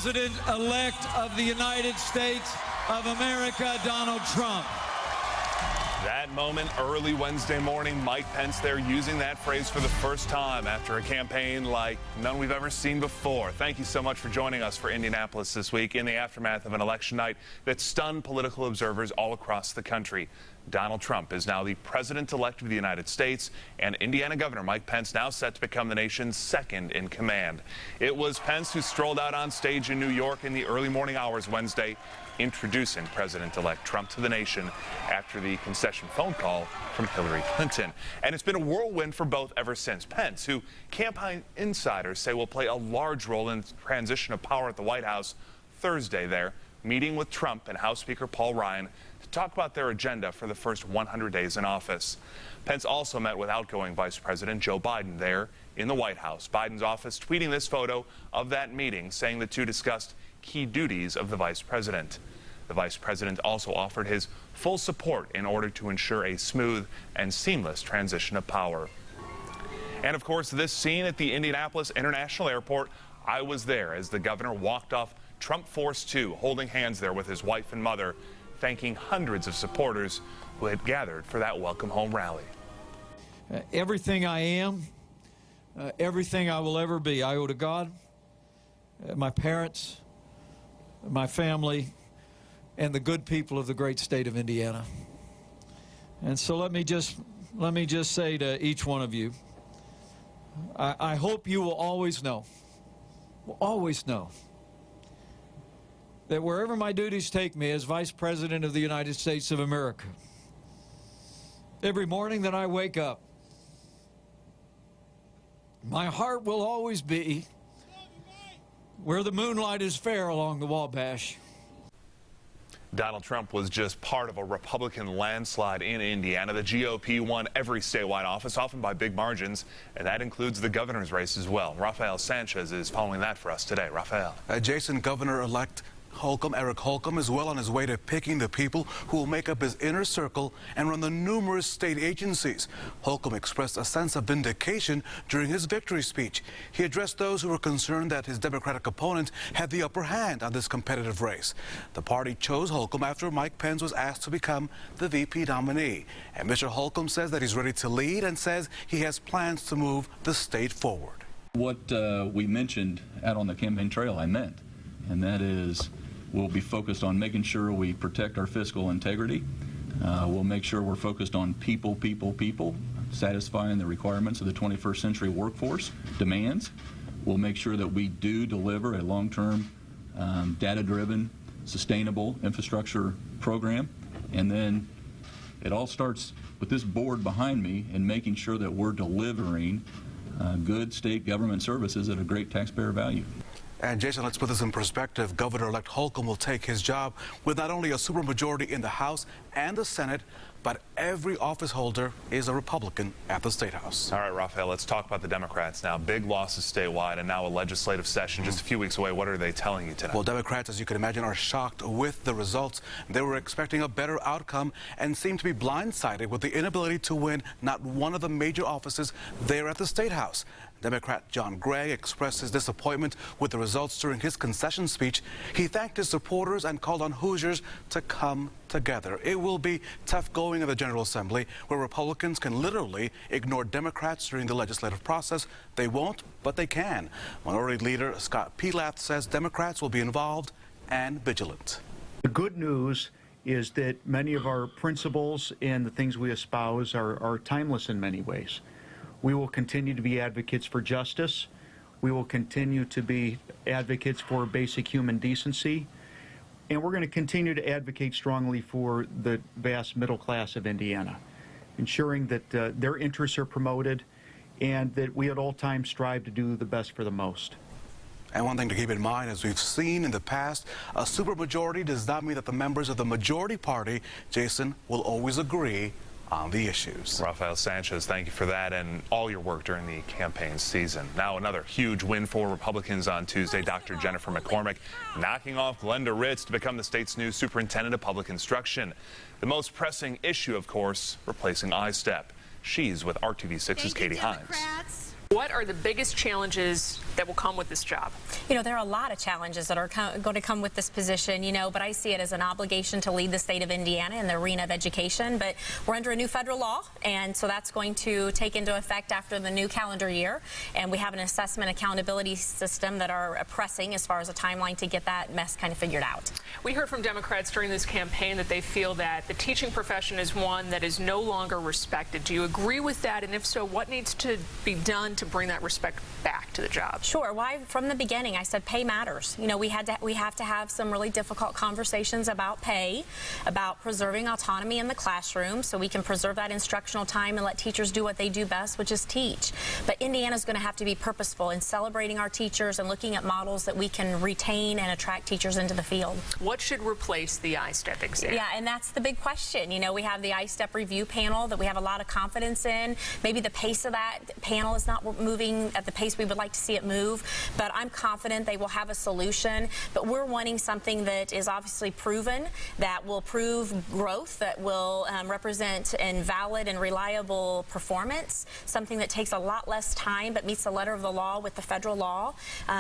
President-elect of the United States of America, Donald Trump. That moment early Wednesday morning, Mike Pence there using that phrase for the first time after a campaign like none we've ever seen before. Thank you so much for joining us for Indianapolis this week in the aftermath of an election night that stunned political observers all across the country. Donald Trump is now the president-elect of the United States, and Indiana Governor Mike Pence now set to become the nation's second in command. It was Pence who strolled out on stage in New York in the early morning hours Wednesday, introducing President-elect Trump to the nation after the concession phone call from Hillary Clinton. And it's been a whirlwind for both ever since. Pence, who campaign insiders say will play a large role in the transition of power at the White House Thursday there, meeting with Trump and House Speaker Paul Ryan to talk about their agenda for the first 100 days in office. Pence also met with outgoing Vice President Joe Biden there in the White House. Biden's office tweeting this photo of that meeting, saying the two discussed key duties of the vice president. The vice president also offered his full support in order to ensure a smooth and seamless transition of power. And of course, this scene at the Indianapolis International Airport, I was there as the governor walked off Trump Force 2, holding hands there with his wife and mother, thanking hundreds of supporters who had gathered for that welcome home rally. Everything I am, everything I will ever be, I owe to God, my parents, my family, and the good people of the great state of Indiana. And so let me just say to each one of you, I hope you will always know that wherever my duties take me as Vice President of the United States of America, every morning that I wake up, my heart will always be where the moonlight is fair along the Wabash. Donald Trump was just part of a Republican landslide in Indiana. The GOP won every statewide office, often by big margins, and that includes the governor's race as well. Rafael Sanchez is following that for us today. Rafael. Jason, Governor-elect Eric Holcomb is well on his way to picking the people who will make up his inner circle and run the numerous state agencies. Holcomb expressed a sense of vindication during his victory speech. He addressed those who were concerned that his Democratic opponent had the upper hand on this competitive race. The party chose Holcomb after Mike Pence was asked to become the VP nominee. And Mr. Holcomb says that he's ready to lead and says he has plans to move the state forward. What we mentioned out on the campaign trail, I meant, and that is we'll be focused on making sure we protect our fiscal integrity. We'll make sure we're focused on people, satisfying the requirements of the 21st century workforce demands. We'll make sure that we do deliver a long-term, data-driven, sustainable infrastructure program. And then it all starts with this board behind me and making sure that we're delivering good state government services at a great taxpayer value. And Jason, let's put this in perspective. Governor-elect Holcomb will take his job with not only a supermajority in the House and the Senate, but every office holder is a Republican at the State House. All right, Rafael, let's talk about the Democrats now. Big losses statewide and now a legislative session just a few weeks away. What are they telling you today? Well, Democrats, as you can imagine, are shocked with the results. They were expecting a better outcome and seem to be blindsided with the inability to win not one of the major offices there at the State House. Democrat John Gregg expressed his disappointment with the results during his concession speech. He thanked his supporters and called on Hoosiers to come together. It will be tough going in the General Assembly, where Republicans can literally ignore Democrats during the legislative process. They won't, but they can. Minority Leader Scott Pelath says Democrats will be involved and vigilant. The good news is that many of our principles and the things we espouse are timeless in many ways. We will continue to be advocates for justice. We will continue to be advocates for basic human decency. And we're going to continue to advocate strongly for the vast middle class of Indiana, ensuring that their interests are promoted and that we at all times strive to do the best for the most. And one thing to keep in mind, as we've seen in the past, a supermajority does not mean that the members of the majority party, Jason, will always agree on the issues. Rafael Sanchez, thank you for that and all your work during the campaign season. Now another huge win for Republicans on Tuesday. Dr. Jennifer McCormick knocking off Glenda Ritz to become the state's new superintendent of public instruction. The most pressing issue, of course, replacing I-STEP. She's with RTV6's Katie Hines. What are the biggest challenges that will come with this job? You know, there are a lot of challenges that are going to come with this position, you know, but I see it as an obligation to lead the state of Indiana in the arena of education. But we're under a new federal law, and so that's going to take into effect after the new calendar year. And we have an assessment accountability system that are pressing as far as a timeline to get that mess kind of figured out. We heard from Democrats during this campaign that they feel that the teaching profession is one that is no longer respected. Do you agree with that? And if so, what needs to be done to bring that respect back to the job? Sure. Why? From the beginning, I said pay matters. You know, we have to have some really difficult conversations about pay, about preserving autonomy in the classroom so we can preserve that instructional time and let teachers do what they do best, which is teach. But Indiana's going to have to be purposeful in celebrating our teachers and looking at models that we can retain and attract teachers into the field. What should replace the ISTEP exam? Yeah, and that's the big question. You know, we have the ISTEP review panel that we have a lot of confidence in. Maybe the pace of that panel is not moving at the pace we would like to see it move, but I'm confident they will have a solution. But we're wanting something that is obviously proven, that will prove growth, that will represent and valid and reliable performance, something that takes a lot less time but meets the letter of the law with the federal law.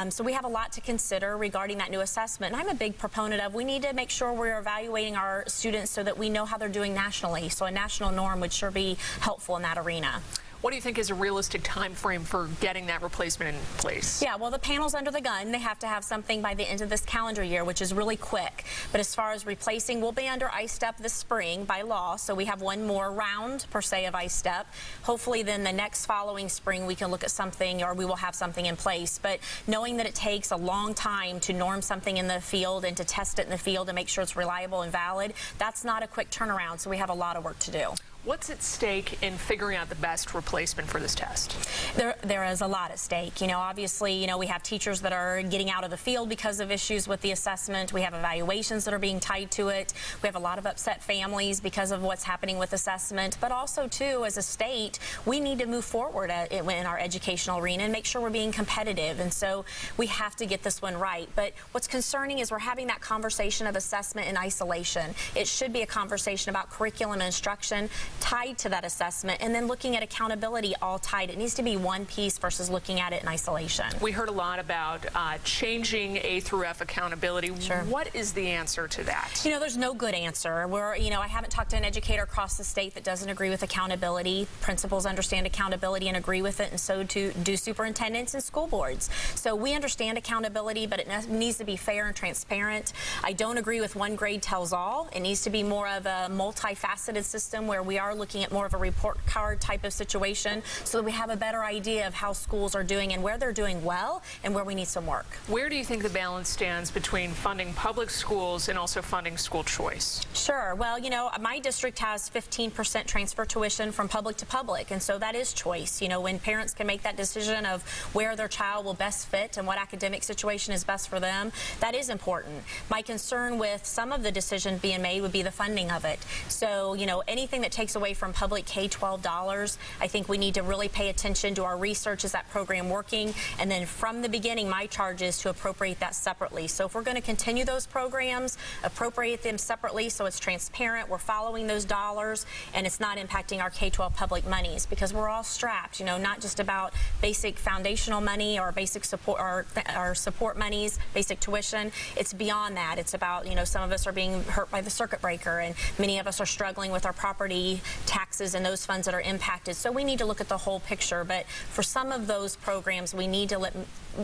So we have a lot to consider regarding that new assessment. And I'm a big proponent of we need to make sure we're evaluating our students so that we know how they're doing nationally. So a national norm would sure be helpful in that arena. What do you think is a realistic time frame for getting that replacement in place? Yeah, well, the panel's under the gun. They have to have something by the end of this calendar year, which is really quick. But as far as replacing, we'll be under ISTEP this spring by law, so we have one more round, per se, of ISTEP. Hopefully, then the next following spring, we can look at something, or we will have something in place. But knowing that it takes a long time to norm something in the field and to test it in the field and make sure it's reliable and valid, that's not a quick turnaround, so we have a lot of work to do. What's at stake in figuring out the best replacement for this test? There is a lot at stake. You know, obviously, you know, we have teachers that are getting out of the field because of issues with the assessment. We have evaluations that are being tied to it. We have a lot of upset families because of what's happening with assessment. But also, too, as a state, we need to move forward in our educational arena and make sure we're being competitive. And so we have to get this one right. But what's concerning is we're having that conversation of assessment in isolation. It should be a conversation about curriculum and instruction tied to that assessment, and then looking at accountability all tied. It needs to be one piece versus looking at it in isolation. We heard a lot about changing A through F accountability. Sure. What is the answer to that? You know, there's no good answer. I haven't talked to an educator across the state that doesn't agree with accountability. Principals understand accountability and agree with it, and so do superintendents and school boards. So we understand accountability, but it needs to be fair and transparent. I don't agree with one grade tells all. It needs to be more of a multifaceted system where we are looking at more of a report card type of situation so that we have a better idea of how schools are doing and where they're doing well and where we need some work. Where do you think the balance stands between funding public schools and also funding school choice? Sure. Well, you know, my district has 15% transfer tuition from public to public, and so that is choice. You know, when parents can make that decision of where their child will best fit and what academic situation is best for them, that is important. My concern with some of the decisions being made would be the funding of it. So, you know, anything that takes away from public K-12 dollars, I think we need to really pay attention to our research. Is that program working? And then from the beginning, my charge is to appropriate that separately. So if we're going to continue those programs, appropriate them separately so it's transparent, we're following those dollars, and it's not impacting our K-12 public monies, because we're all strapped, you know, not just about basic foundational money or basic support or our support monies, basic tuition. It's beyond that. It's about, you know, some of us are being hurt by the circuit breaker, and many of us are struggling with our property taxes and those funds that are impacted. So we need to look at the whole picture. But for some of those programs, we need to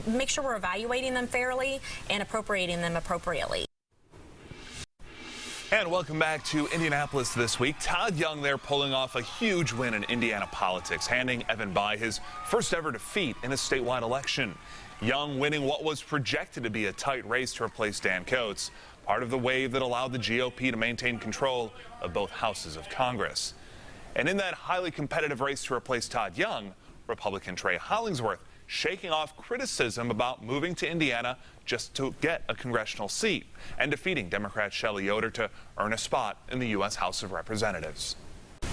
make sure we're evaluating them fairly and appropriating them appropriately. And welcome back to Indianapolis this week. Todd Young there pulling off a huge win in Indiana politics, handing Evan Bayh his first ever defeat in a statewide election. Young winning what was projected to be a tight race to replace Dan Coats, part of the wave that allowed the GOP to maintain control of both houses of Congress. And in that highly competitive race to replace Todd Young, Republican Trey Hollingsworth shaking off criticism about moving to Indiana just to get a congressional seat and defeating Democrat Shelley Yoder to earn a spot in the U.S. House of Representatives.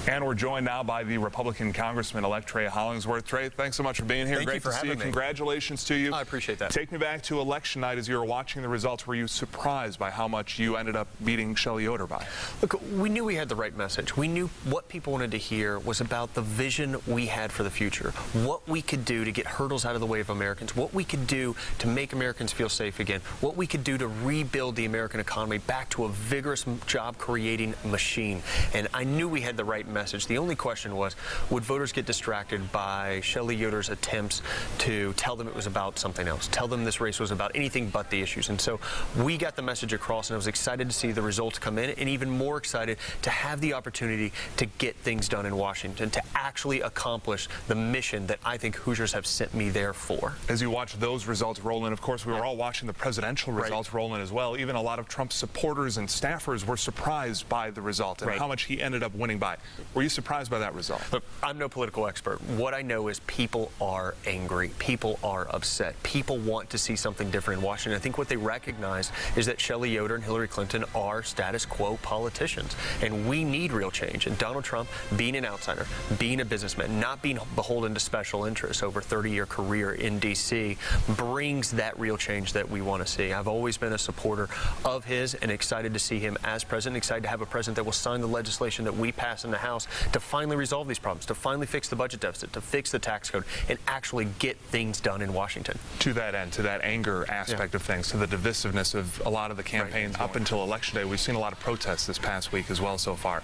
And we're joined now by the Republican Congressman-elect Trey Hollingsworth. Trey, thanks so much for being here. Thank you for having me. Congratulations to you. I appreciate that. Take me back to election night as you were watching the results. Were you surprised by how much you ended up beating Shelley Yoder by? Look, we knew we had the right message. We knew what people wanted to hear was about the vision we had for the future, what we could do to get hurdles out of the way of Americans, what we could do to make Americans feel safe again, what we could do to rebuild the American economy back to a vigorous job-creating machine. And I knew we had the right message. The only question was, would voters get distracted by Shelley Yoder's attempts to tell them it was about something else, tell them this race was about anything but the issues? And so we got the message across, and I was excited to see the results come in, and even more excited to have the opportunity to get things done in Washington, to actually accomplish the mission that I think Hoosiers have sent me there for. As you watch those results roll in, of course, we were all watching the presidential results roll in as well. Even a lot of Trump's supporters and staffers were surprised by the result and how much he ended up winning by. Were you surprised by that result? Look, I'm no political expert. What I know is people are angry. People are upset. People want to see something different in Washington. I think what they recognize is that Shelley Yoder and Hillary Clinton are status quo politicians, and we need real change. And Donald Trump, being an outsider, being a businessman, not being beholden to special interests over a 30-year career in D.C., brings that real change that we want to see. I've always been a supporter of his and excited to see him as president, excited to have a president that will sign the legislation that we pass in the House to finally resolve these problems, to finally fix the budget deficit, to fix the tax code, and actually get things done in Washington. To that end, to that anger aspect of things, to the divisiveness of a lot of the campaigns up until Election Day, we've seen a lot of protests this past week as well so far.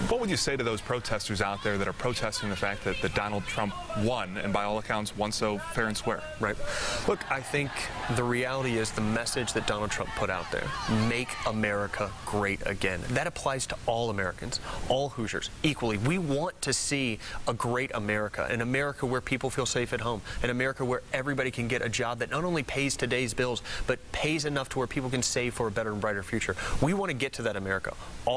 What would you say to those protesters out there that are protesting the fact that Donald Trump won, and by all accounts won so fair and square? Right. Look, I think the reality is the message that Donald Trump put out there, make America great again. That applies to all Americans, all Hoosiers, equally. We want to see a great America, an America where people feel safe at home, an America where everybody can get a job that not only pays today's bills, but pays enough to where people can save for a better and brighter future. We want to get to that America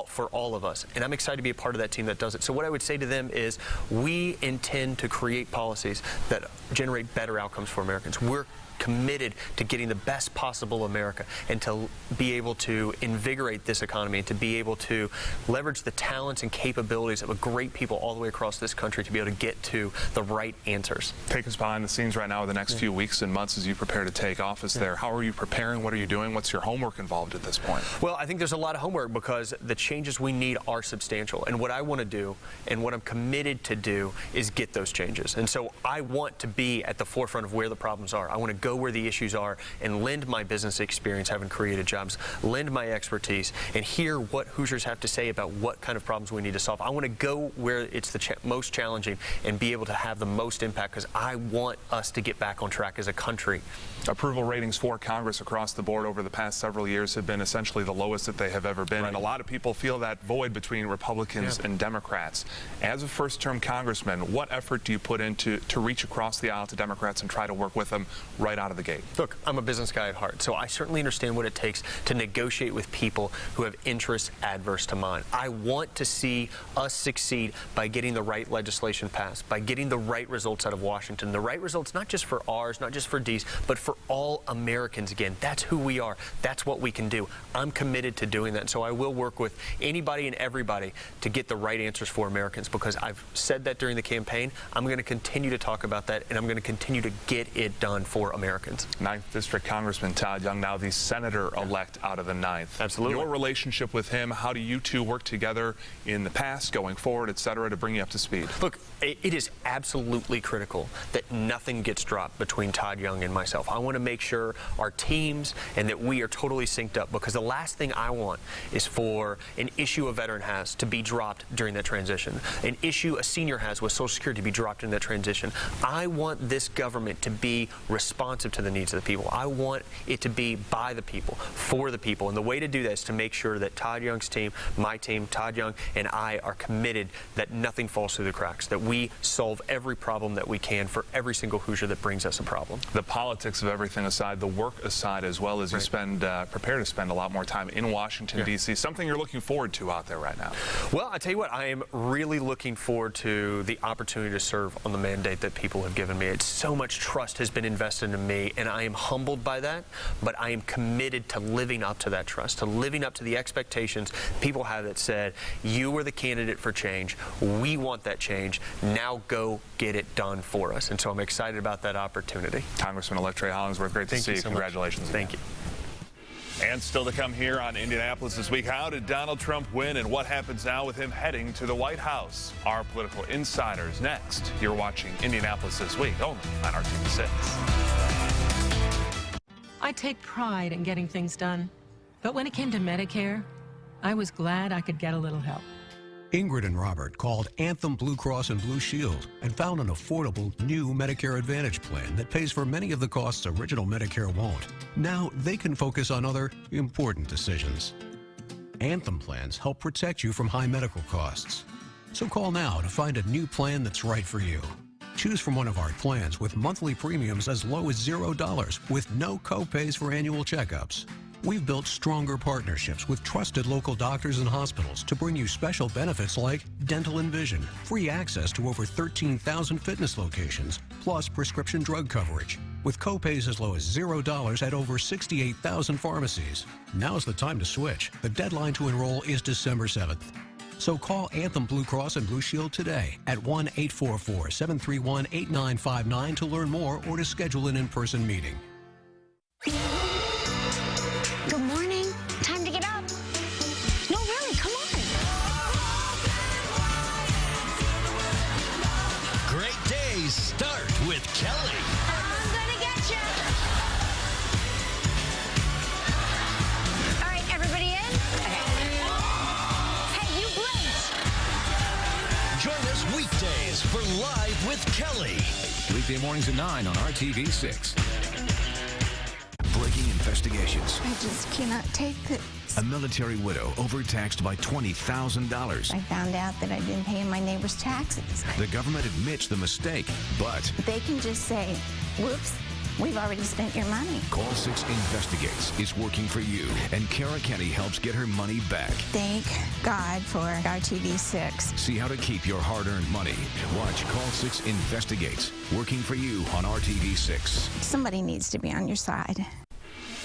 for all of us, and I'm excited to be a part of that team that does it. So what I would say to them is we intend to create policies that generate better outcomes for Americans. We're committed to getting the best possible America and to be able to invigorate this economy and to be able to leverage the talents and capabilities of a great people all the way across this country to be able to get to the right answers. Take us behind the scenes right now in the next few weeks and months as you prepare to take office there. How are you preparing? What are you doing? What's your homework involved at this point? Well, I think there's a lot of homework because the changes we need are substantial. And what I want to do and what I'm committed to do is get those changes. And so I want to be at the forefront of where the problems are. I want to go where the issues are and lend my business experience, having created jobs, lend my expertise, and hear what Hoosiers have to say about what kind of problems we need to solve. I want to go where it's the most challenging and be able to have the most impact because I want us to get back on track as a country. Approval ratings for Congress across the board over the past several years have been essentially the lowest that they have ever been, and a lot of people feel that void between Republicans and Democrats. As a first-term congressman, what effort do you put into to reach across the aisle to Democrats and try to work with them right out of the gate? Look, I'm a business guy at heart, so I certainly understand what it takes to negotiate with people who have interests adverse to mine. I want to see us succeed by getting the right legislation passed, by getting the right results out of Washington, the right results not just for ours, not just for D's, but for all Americans again. That's who we are. That's what we can do. I'm committed to doing that, and so I will work with anybody and everybody to get the right answers for Americans because I've said that during the campaign. I'm going to continue to talk about that, and I'm going to continue to get it done for Americans. 9th District Congressman Todd Young, now the senator-elect out of the 9th. Absolutely. Your relationship with him, how do you two work together in the past, going forward, et cetera, to bring you up to speed? Look, it is absolutely critical that nothing gets dropped between Todd Young and myself. I want to make sure our teams and that we are totally synced up because the last thing I want is for an issue a veteran has to be dropped during that transition, an issue a senior has with Social Security to be dropped in that transition. I want this government to be responsive to the needs of the people. I want it to be by the people, for the people. And the way to do that is to make sure that Todd Young's team, my team, Todd Young, and I are committed that nothing falls through the cracks, that we solve every problem that we can for every single Hoosier that brings us a problem. The politics of everything aside, the work aside, as well as you prepare to spend a lot more time in Washington, D.C., something you're looking forward to out there right now? Well, I tell you what, I am really looking forward to the opportunity to serve on the mandate that people have given me. It's so much trust has been invested in me, and I am humbled by that, but I am committed to living up to that trust, to living up to the expectations people have that said, you were the candidate for change, we want that change, now go get it done for us. And so I'm excited about that opportunity. Congressman-elect Trey Hollingsworth, great to see you. So Congratulations. Thank you. And still to come here on Indianapolis This Week, how did Donald Trump win and what happens now with him heading to the White House? Our political insiders next. You're watching Indianapolis This Week only on RTV6. I take pride in getting things done, but when it came to Medicare, I was glad I could get a little help. Ingrid and Robert called Anthem Blue Cross and Blue Shield and found an affordable new Medicare Advantage plan that pays for many of the costs original Medicare won't. Now they can focus on other important decisions. Anthem plans help protect you from high medical costs. So call now to find a new plan that's right for you. Choose from one of our plans with monthly premiums as low as $0 with no co-pays for annual checkups. We've built stronger partnerships with trusted local doctors and hospitals to bring you special benefits like dental and vision, free access to over 13,000 fitness locations, plus prescription drug coverage, with copays as low as $0 at over 68,000 pharmacies. Now's the time to switch. The deadline to enroll is December 7th. So call Anthem Blue Cross and Blue Shield today at 1-844-731-8959 to learn more or to schedule an in-person meeting. Good morning. Time to get up. No, really, come on. Great days start with Kelly. I'm gonna get you. All right, everybody in? Hey, you blinked. Join us weekdays for Live with Kelly. Weekday mornings at 9 on RTV6. Breaking investigations. I just cannot take it. A military widow overtaxed by $20,000. I found out that I didn't pay my neighbor's taxes. The government admits the mistake, but They can just say, whoops, we've already spent your money. Call 6 Investigates is working for you, and Kara Kenny helps get her money back. Thank God for RTV6. See how to keep your hard-earned money. Watch Call 6 Investigates, working for you on RTV6. Somebody needs to be on your side.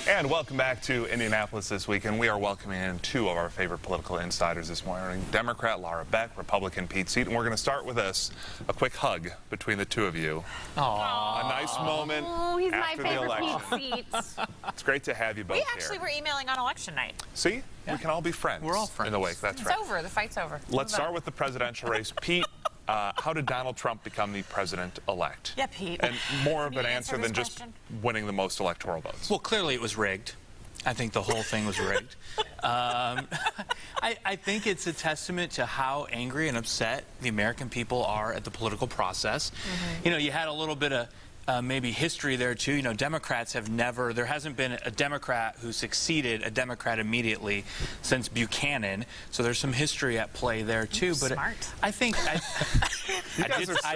And welcome back to Indianapolis This Week, and we are welcoming in two of our favorite political insiders this morning, Democrat Laura Beck, Republican Pete Seaton. We're going to start with a quick hug between the two of you. Aww. A nice moment He's after my the favorite election. Pete Seats. It's great to have you both We here. actually were emailing on election night. See? We can all be friends. We're all friends. In the wake, that's It's right. over. The fight's over. Let's start with the presidential race. Pete, how did Donald Trump become the president-elect? Yeah, Pete. And more of Can an you answer answer than this just question? winning the most electoral votes. Well, clearly it was rigged. I think the whole thing was rigged. I think it's a testament to how angry and upset the American people are at the political process. You know, you had a little bit of maybe history there too. You know, Democrats have never, there hasn't been a Democrat who succeeded a Democrat immediately since Buchanan. So there's some history at play there too. But smart. I think I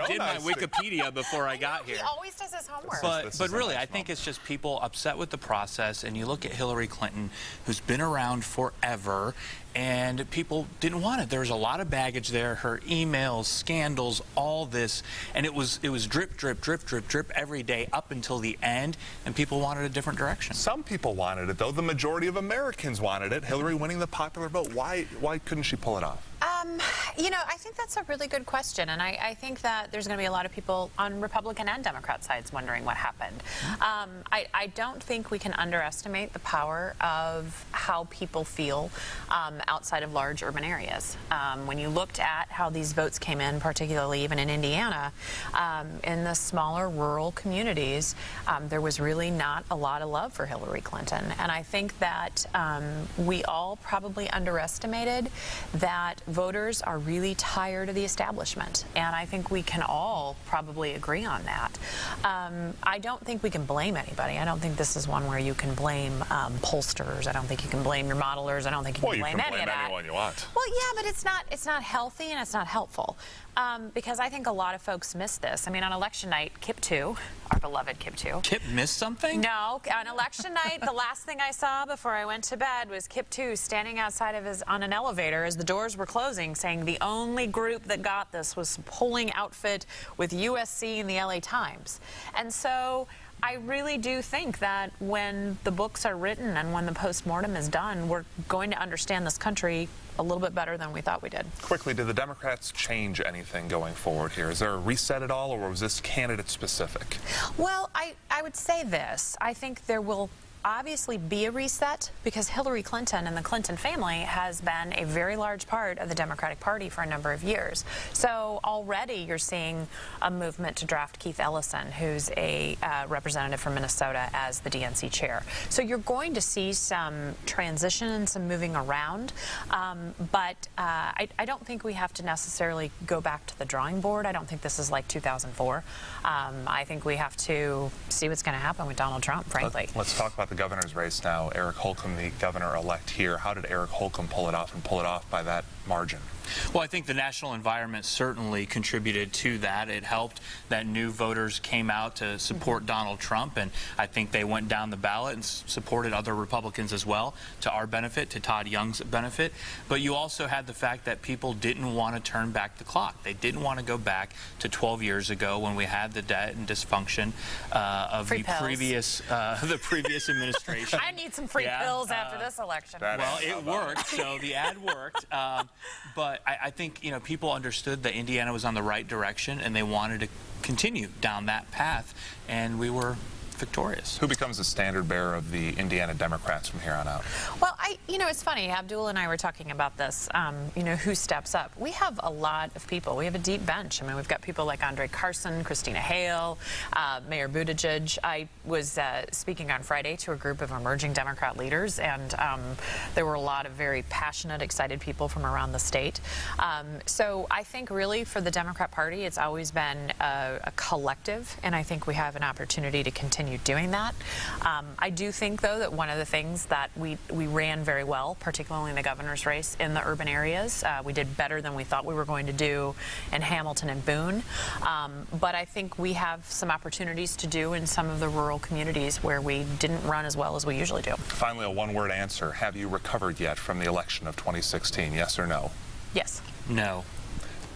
did my nice. Wikipedia before I got here. He always does his homework. But really, I think it's just people upset with the process, and you look at Hillary Clinton, who's been around forever, and people didn't want it. There was a lot of baggage there, her emails, scandals, all this, and it was drip, drip, drip, drip, drip every day up until the end, and people wanted a different direction. Some people wanted it, though. The majority of Americans wanted it. Hillary winning the popular vote. Why couldn't she pull it off? You know, I think that's a really good question, and I think that there's going to be a lot of people on Republican and Democrat sides wondering what happened. I don't think we can underestimate the power of how people feel outside of large urban areas. When you looked at how these votes came in, particularly even in Indiana, in the smaller rural communities, there was really not a lot of love for Hillary Clinton, and I think that we all probably underestimated that voters are really tired of the establishment, and I think we can all probably agree on that. I don't think we can blame anybody. I don't think this is one where you can blame pollsters. I don't think you can blame your modelers. I don't think you can blame any of that. Anyone you want. Well, yeah, but it's not healthy and it's not helpful. Because I think a lot of folks miss this. I mean, on election night, Kip 2, our beloved Kip 2. Kip missed something? No, on election night, the last thing I saw before I went to bed was Kip 2 standing outside of on an elevator as the doors were closing, saying the only group that got this was polling outfit with USC and the LA Times. And so I really do think that when the books are written and when the postmortem is done, we're going to understand this country a little bit better than we thought we did. Quickly, did the Democrats change anything going forward here? Is there a reset at all, or was this candidate specific? Well, I would say this. I think there will obviously be a reset because Hillary Clinton and the Clinton family has been a very large part of the Democratic Party for a number of years. So already you're seeing a movement to draft Keith Ellison, who's a representative from Minnesota, as the DNC chair. So you're going to see some transition and some moving around, but I don't think we have to necessarily go back to the drawing board. I don't think this is like 2004. I think we have to see what's going to happen with Donald Trump, frankly. Let's talk about the governor's race now. Eric Holcomb, the governor-elect here. How did Eric Holcomb pull it off, and pull it off by that margin? Well, I think the national environment certainly contributed to that. It helped that new voters came out to support Donald Trump, and I think they went down the ballot and supported other Republicans as well, to our benefit, to Todd Young's benefit. But you also had the fact that people didn't want to turn back the clock. They didn't want to go back to 12 years ago when we had the debt and dysfunction of the previous administration. I need some free pills after this election. Well, it worked, so the ad worked. But I think, you know, people understood that Indiana was on the right direction, and they wanted to continue down that path, and we were victorious. Who becomes the standard bearer of the Indiana Democrats from here on out? Well, it's funny. Abdul and I were talking about this, who steps up. We have a lot of people. We have a deep bench. I mean, we've got people like Andre Carson, Christina Hale, Mayor Buttigieg. I was speaking on Friday to a group of emerging Democrat leaders, and there were a lot of very passionate, excited people from around the state. So I think really for the Democrat Party, it's always been a collective, and I think we have an opportunity to continue doing that. I do think, though, that one of the things that we ran very well, particularly in the governor's race in the urban areas, we did better than we thought we were going to do in Hamilton and Boone. But I think we have some opportunities to do in some of the rural communities where we didn't run as well as we usually do. Finally, a one-word answer. Have you recovered yet from the election of 2016? Yes or no? Yes. No.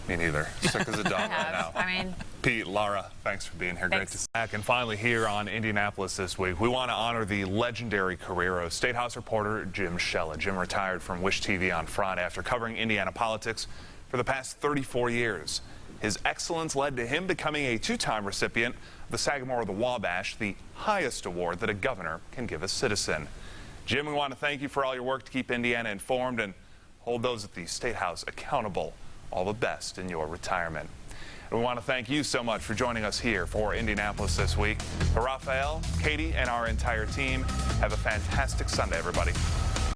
Me neither. Sick as a dog right now. I mean, Pete, Laura, thanks for being here. Great to see you back. And finally, here on Indianapolis This Week, we want to honor the legendary career of State House reporter Jim Shella. Jim retired from Wish TV on Friday after covering Indiana politics for the past 34 years. His excellence led to him becoming a two-time recipient of the Sagamore of the Wabash, the highest award that a governor can give a citizen. Jim, we want to thank you for all your work to keep Indiana informed and hold those at the State House accountable. All the best in your retirement. And we want to thank you so much for joining us here for Indianapolis This Week. For Raphael, Katie, and our entire team, have a fantastic Sunday, everybody.